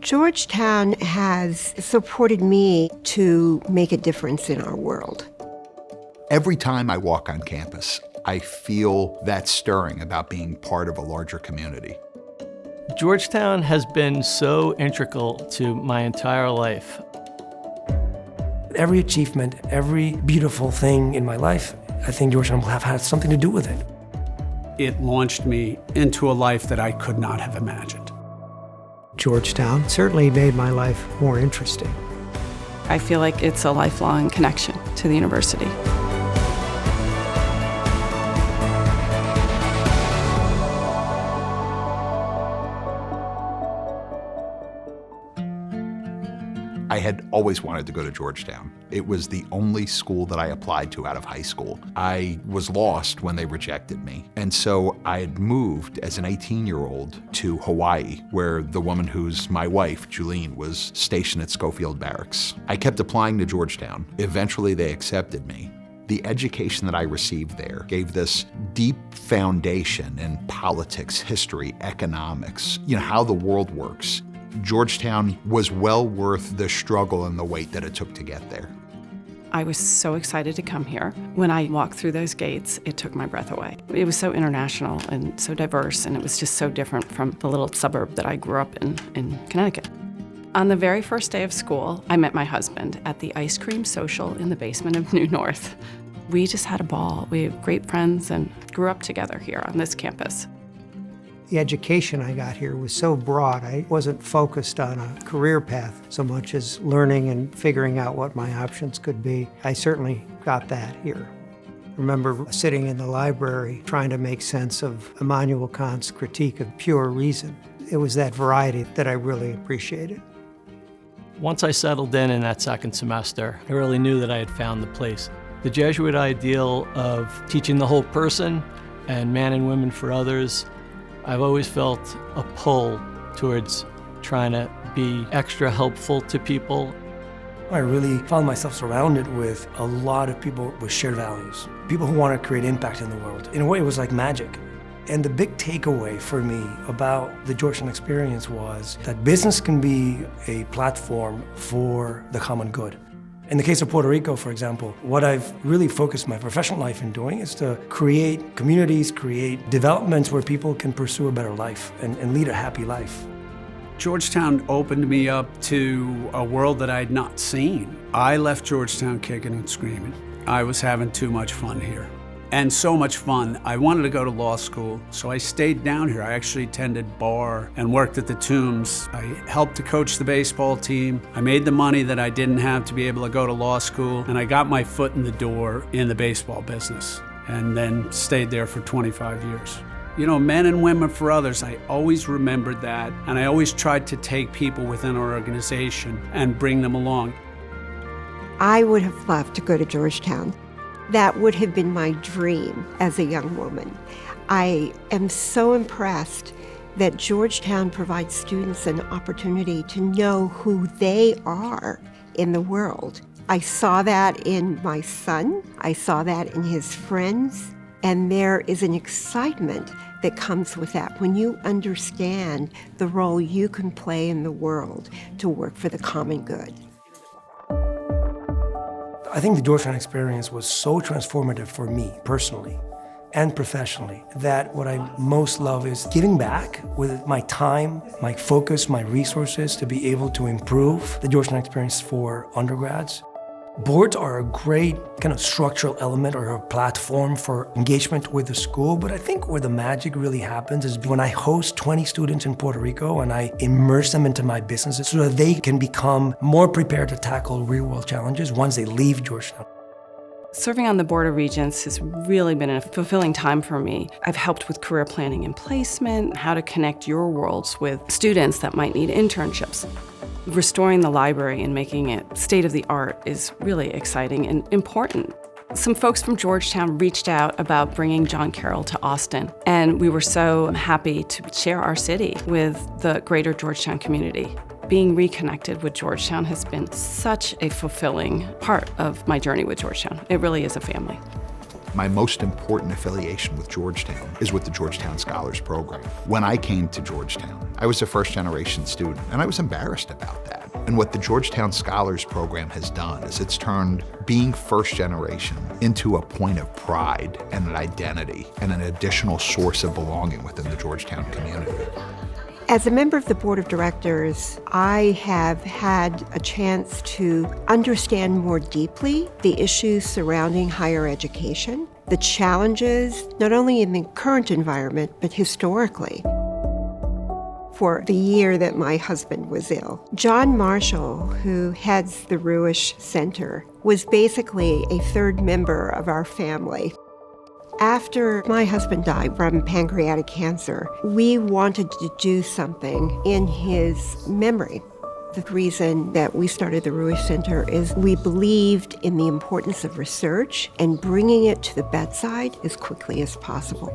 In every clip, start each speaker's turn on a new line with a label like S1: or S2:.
S1: Georgetown has supported me to make a difference in our world.
S2: Every time I walk on campus, I feel that stirring about being part of a larger community.
S3: Georgetown has been so integral to my entire life.
S4: Every achievement, every beautiful thing in my life, I think Georgetown will have had something to do with it.
S5: It launched me into a life that I could not have imagined.
S6: Georgetown certainly made my life more interesting.
S7: I feel like it's a lifelong connection to the university.
S2: I had always wanted to go to Georgetown. It was the only school that I applied to out of high school. I was lost when they rejected me. And so I had moved as an 18-year-old to Hawaii, where the woman who's my wife, Julene, was stationed at Schofield Barracks. I kept applying to Georgetown. Eventually they accepted me. The education that I received there gave this deep foundation in politics, history, economics, how the world works. Georgetown was well worth the struggle and the wait that it took to get there.
S7: I was so excited to come here. When I walked through those gates, it took my breath away. It was so international and so diverse, and it was just so different from the little suburb that I grew up in Connecticut. On the very first day of school, I met my husband at the ice cream social in the basement of New North. We just had a ball. We have great friends and grew up together here on this campus.
S6: The education I got here was so broad. I wasn't focused on a career path so much as learning and figuring out what my options could be. I certainly got that here. I remember sitting in the library trying to make sense of Immanuel Kant's critique of pure reason. It was that variety that I really appreciated.
S3: Once I settled in that second semester, I really knew that I had found the place. The Jesuit ideal of teaching the whole person and man and women for others, I've always felt a pull towards trying to be extra helpful to people.
S4: I really found myself surrounded with a lot of people with shared values, people who want to create impact in the world. In a way, it was like magic. And the big takeaway for me about the Georgetown experience was that business can be a platform for the common good. In the case of Puerto Rico, for example, what I've really focused my professional life in doing is to create communities, create developments where people can pursue a better life and lead a happy life.
S5: Georgetown opened me up to a world that I had not seen. I left Georgetown kicking and screaming. I was having too much fun here. And so much fun. I wanted to go to law school, so I stayed down here. I actually attended bar and worked at the Tombs. I helped to coach the baseball team. I made the money that I didn't have to be able to go to law school, and I got my foot in the door in the baseball business, and then stayed there for 25 years. Men and women for others, I always remembered that, and I always tried to take people within our organization and bring them along.
S1: I would have loved to go to Georgetown. That would have been my dream as a young woman. I am so impressed that Georgetown provides students an opportunity to know who they are in the world. I saw that in my son, I saw that in his friends, and there is an excitement that comes with that when you understand the role you can play in the world to work for the common good.
S4: I think the Georgetown experience was so transformative for me personally and professionally that what I most love is giving back with my time, my focus, my resources to be able to improve the Georgetown experience for undergrads. Boards are a great kind of structural element or a platform for engagement with the school, but I think where the magic really happens is when I host 20 students in Puerto Rico and I immerse them into my businesses so that they can become more prepared to tackle real-world challenges once they leave Georgetown.
S7: Serving on the Board of Regents has really been a fulfilling time for me. I've helped with career planning and placement, how to connect your worlds with students that might need internships. Restoring the library and making it state-of-the-art is really exciting and important. Some folks from Georgetown reached out about bringing John Carroll to Austin, and we were so happy to share our city with the greater Georgetown community. Being reconnected with Georgetown has been such a fulfilling part of my journey with Georgetown. It really is a family.
S2: My most important affiliation with Georgetown is with the Georgetown Scholars Program. When I came to Georgetown, I was a first-generation student, and I was embarrassed about that. And what the Georgetown Scholars Program has done is it's turned being first generation into a point of pride and an identity and an additional source of belonging within the Georgetown community.
S1: As a member of the board of directors, I have had a chance to understand more deeply the issues surrounding higher education, the challenges, not only in the current environment, but historically. For the year that my husband was ill, John Marshall, who heads the Ruish Center, was basically a third member of our family. After my husband died from pancreatic cancer, we wanted to do something in his memory. The reason that we started the Ruish Center is we believed in the importance of research and bringing it to the bedside as quickly as possible.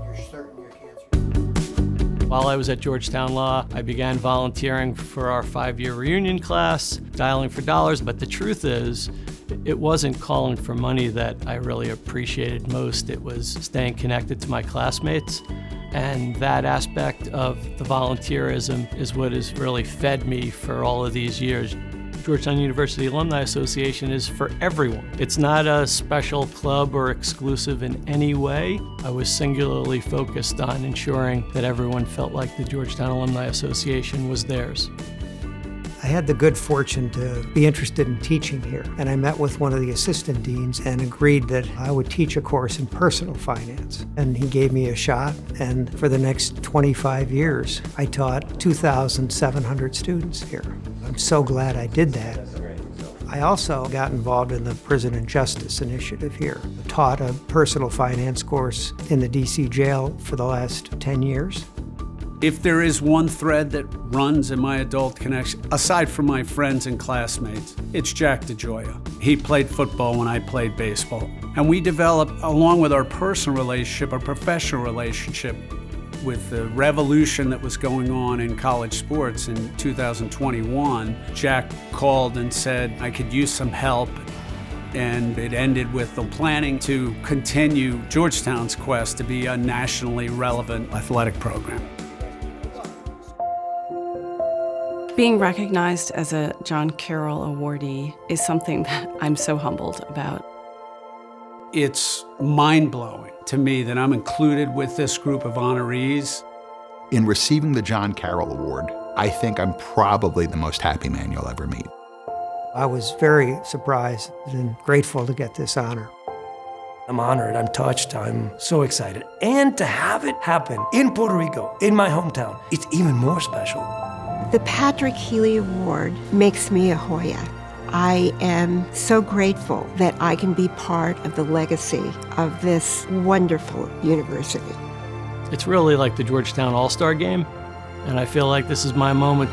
S3: While I was at Georgetown Law, I began volunteering for our 5-year reunion class, dialing for dollars, but the truth is, it wasn't calling for money that I really appreciated most. It was staying connected to my classmates. And that aspect of the volunteerism is what has really fed me for all of these years. Georgetown University Alumni Association is for everyone. It's not a special club or exclusive in any way. I was singularly focused on ensuring that everyone felt like the Georgetown Alumni Association was theirs.
S6: I had the good fortune to be interested in teaching here, and I met with one of the assistant deans and agreed that I would teach a course in personal finance. And he gave me a shot, and for the next 25 years, I taught 2,700 students here. I'm so glad I did that. I also got involved in the Prison and Justice Initiative here. Taught a personal finance course in the DC jail for the last 10 years.
S5: If there is one thread that runs in my adult connection, aside from my friends and classmates, it's Jack DeGioia. He played football when I played baseball. And we developed, along with our personal relationship, our professional relationship, with the revolution that was going on in college sports in 2021, Jack called and said I could use some help. And it ended with the planning to continue Georgetown's quest to be a nationally relevant athletic program.
S7: Being recognized as a John Carroll Awardee is something that I'm so humbled about.
S5: It's mind-blowing to me that I'm included with this group of honorees.
S2: In receiving the John Carroll Award, I think I'm probably the most happy man you'll ever meet.
S6: I was very surprised and grateful to get this honor.
S4: I'm honored, I'm touched, I'm so excited. And to have it happen in Puerto Rico, in my hometown, it's even more special.
S1: The Patrick Healy Award makes me a Hoya. I am so grateful that I can be part of the legacy of this wonderful university.
S3: It's really like the Georgetown All-Star Game, and I feel like this is my moment